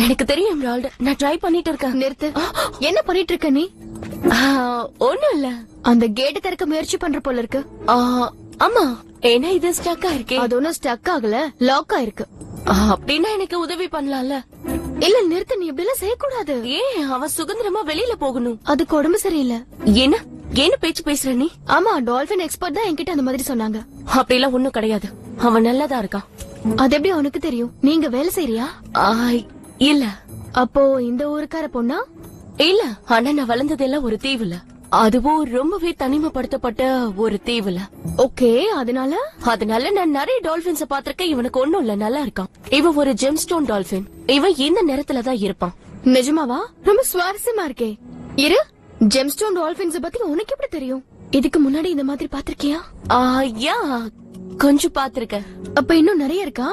எனக்கு தெரியும் எம்ரால்டு, நான் ட்ரை பண்ணிட்டு இருக்கேன். நிறுத்து. என்ன பண்ணிட்டு இருக்க நீ? ஒண்ணும் இல்ல. அந்த கேட் திறக்க முயற்சி பண்ற போல இருக்கு. ஆமா, ஏன்னா இது ஸ்டக் ஆயிருக்கு. அது ஒன்னும் ஸ்டக் ஆகல, லாக் ஆயிருக்கு. அப்படின்னா எனக்கு உதவி பண்ணலாம்ல? இல்ல நிறுத்து, நீ இப்படி எல்லாம் செய்யக்கூடாது. ஏன்? அவன் சுதந்திரமா வெளியில போகணும். அதுக்கு உடம்பு சரியில்லை. என்ன பேச்சு பேசுற நீ? ஆமா, டால்பின் எக்ஸ்பர்ட் தான் என்கிட்ட அந்த மாதிரி சொன்னாங்க. அப்படிலாம் ஒண்ணும் கிடையாது, அவன் நல்லாதான் இருக்கான். அது எப்படி உனக்கு தெரியும்? நீங்க வேலை செய்யறியா? இல்ல. அப்போ இந்த ஊருக்கார பொண்ணா? இல்ல, ஆனா நான் வளர்ந்ததெல்லாம் ஒரு தீவுல, அதுவும் ரொம்பவே தனிமைப்படுத்தப்பட்ட ஒரு தீவுல. ஓகே, அதனால நான் நிறைய டால்பின்ஸ பாத்திருக்கேன். இவனுக்கு ஒண்ணும் இல்ல, நல்லா இருக்கான். இவன் ஒரு ஜெம்ஸ்டோன் டால்பின். இவன் இந்த நேரத்துலதான் இருப்பான். நிஜமாவா? ரொம்ப சுவாரஸ்யமா இருக்கே. இரு, ஜெம்ஸ்டோன் டால்பின்ஸ் பத்தி உனக்கு எப்படி தெரியும்? இதுக்கு முன்னாடி இந்த மாதிரி பாத்திருக்கியா? யா, கொஞ்சம் பாத்திருக்கேன். அப்ப இன்னும் நிறைய இருக்கா?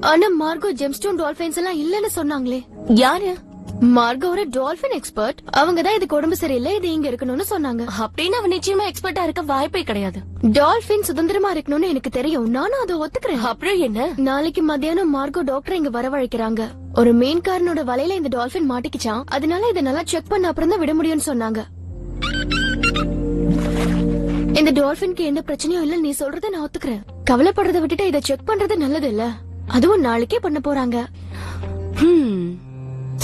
ஆனா மார்கோ ஜெம்ஸ்டோன் டால்பின்ஸ் எல்லாம் இல்லன்னு சொன்னாங்களே. யாரு? மார்கோ ஒரு டால்பின் எக்ஸ்பர்ட். அவங்கதான் இதுக்கு உடம்பு சரியில்லை, இது இங்க இருக்கணும்னு சொன்னாங்க. அப்படின்னு அவன் நிச்சயமா எக்ஸ்பர்ட்டா இருக்க வாய்ப்பே கிடையாது. டால்பின் சுதந்திரமா இருக்கணும்னு எனக்கு தெரியும், நானும் அதை ஒத்துக்கிறேன். அப்புறம் என்ன? நாளைக்கு மத்தியானம் மார்கோ டாக்டர் இங்க வரவழைக்கிறாங்க. ஒரு மீன்காரனோட வலையில இந்த டால்பின் மாட்டிக்கிச்சான். அதனால இதை நல்லா செக் பண்ண அப்புறம் தான் விட முடியும்னு சொன்னாங்க. இந்த டால்பின்க்கு எந்த பிரச்சனையும் இல்ல, நீ சொல்றத நான் ஒத்துக்கிறேன். கவலைப்படுறத விட்டுட்டு இதை செக் பண்றது நல்லது இல்ல. அதுவும் நாளைக்கே பண்ண போறாங்க.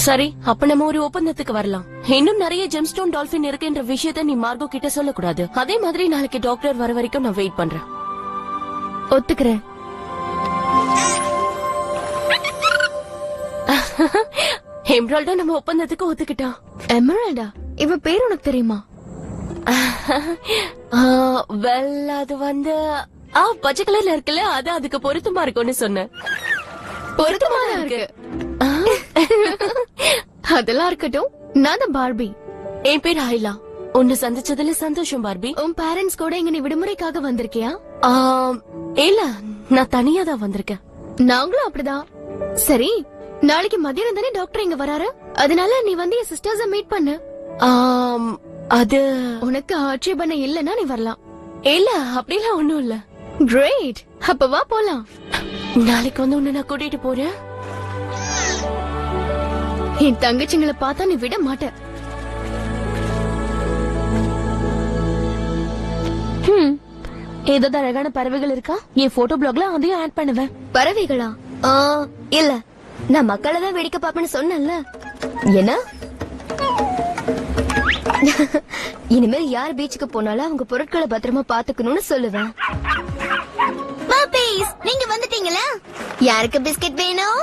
சரி, அப்ப நம்ம ஒரு ஒப்பந்தத்துக்கு வரலாம். இன்னும் நிறைய ஜெம்ஸ்டோன் டால்பின் இருக்குன்ற விஷயத்த நீ மார்கோ கிட்ட சொல்லக்கூடாது. அதே மாதிரி நாளைக்கு டாக்டர் வர வரைக்கும் நான் வெயிட் பண்றேன். ஒத்துக்கிறேன். எம்ரால்டா நம்ம ஒப்பந்தத்துக்கு ஒத்துக்கிட்டான். எமரால்டா? இவ பேர் உனக்கு தெரியுமா? வெல், அது வந்து பச்சை கலர்ல இருக்குல்ல, அது அதுக்கு பொருத்தமா இருக்கும்னு சொன்னேன். பொருத்தமா இருக்கு. அதெல்லாம் இருக்கட்டும், நான் தான் பார்பி. என் பேர் ஆயிலா. உன்னை சந்திச்சதுல சந்தோஷம் பார்பி. உன் பேரண்ட்ஸ் கூட இங்க நீ விடுமுறைக்காக வந்திருக்கியா? இல்ல, நான் தனியா தான் வந்திருக்கேன். நாங்களும் அப்படிதான். சரி, நாளைக்கு மதியம் தானே டாக்டர் இங்க வராரு, அதனால நீ வந்து என் சிஸ்டர்ஸ மீட் பண்ணு. அது உனக்கு ஆட்சேபனை இல்லன்னா நீ வரலாம். இல்ல, அப்படிலாம் ஒண்ணும் இல்ல. கிரேட், அப்ப வா போலாம். நாளைக்கு வந்து உன்னை நான் கூட்டிட்டு போறேன். என் தங்கச்சிங்களை பார்த்தா நீ விட மாட்ட. ஏதாவது அழகான பறவைகள் இருக்கா? என் போட்டோ பிளாக்ல அதையும் ஆட் பண்ணுவேன். பறவைகளா? இல்ல, நான் மக்களை தான் வேடிக்கை பாப்பேன்னு சொன்னேன்ல. என்ன? இனிமேல் யார் பீச்சுக்கு போனாலும் அவங்க பொருட்களை பத்திரமா பாத்துக்கணும்னு சொல்லுவேன். நீங்க வந்துட்டீங்களா? யாருக்கு பிஸ்கட் வேணும்?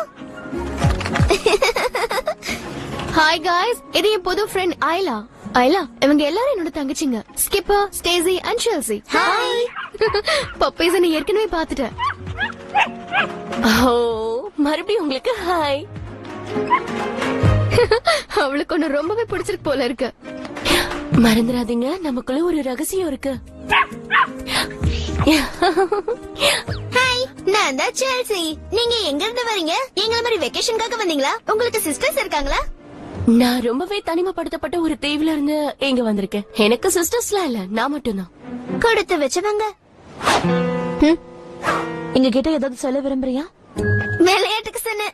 ஹாய் காய்ஸ், இது என் புது ஃப்ரெண்ட் ஐலா. ஐலா, இவங்க எல்லாரும் என்னோட தங்கச்சிங்க. Skipper, Stacy and Chelsea. Hi. Puppies நீ ஏற்கனவே பாத்துட்டேன். மறுபடியும் உங்களுக்கு ஹாய். அவளுக்கு ஒண்ணு ரொம்பவே பிடிச்சிருக்கு போல இருக்கு. மறந்துடாதீங்க, நமக்குள்ள ஒரு ரகசியம் இருக்கு. ஹாய், நான் தான் செல்சி. நீங்க எங்க இருந்து வரீங்க? எங்கள மாதிரி வெக்கேஷனுக்காக வந்தீங்களா? உங்களுக்கு சிஸ்டர்ஸ் இருக்காங்களா? நான் ரொம்பவே தனிமைப்படுத்தப்பட்ட ஒரு தீவுல இருந்து இங்க வந்திருக்கேன். எனக்கு சிஸ்டர்ஸ்லாம் இல்ல, நான் மட்டும்தான். கொடுத்து வச்சவங்க. எங்க கிட்ட ஏதாவது சொல்ல விரும்புறியா? விளையாட்டுக்கு சொன்ன.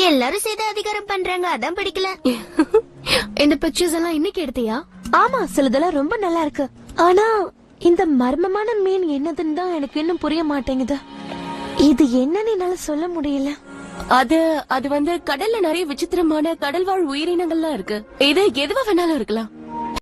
எல்லாரும் செய்த அதிகாரம் பண்றாங்க, அதான் பிடிக்கல. இந்த பிக்சர்ஸ் எல்லாம் இன்னைக்கு எடுத்தியா? ஆமா, சிலதெல்லாம் ரொம்ப நல்லா இருக்கு. ஆனா இந்த மர்மமான மீன் என்னதுன்னு தான் எனக்கு இன்னும் புரிய மாட்டேங்குது. இது என்னன்னு என்னால சொல்ல முடியல. அது வந்து கடல்ல நிறைய விசித்திரமான கடல்வாழ் உயிரினங்கள்லாம் இருக்கு. இது எதுவா வேணாலும் இருக்கலாம்.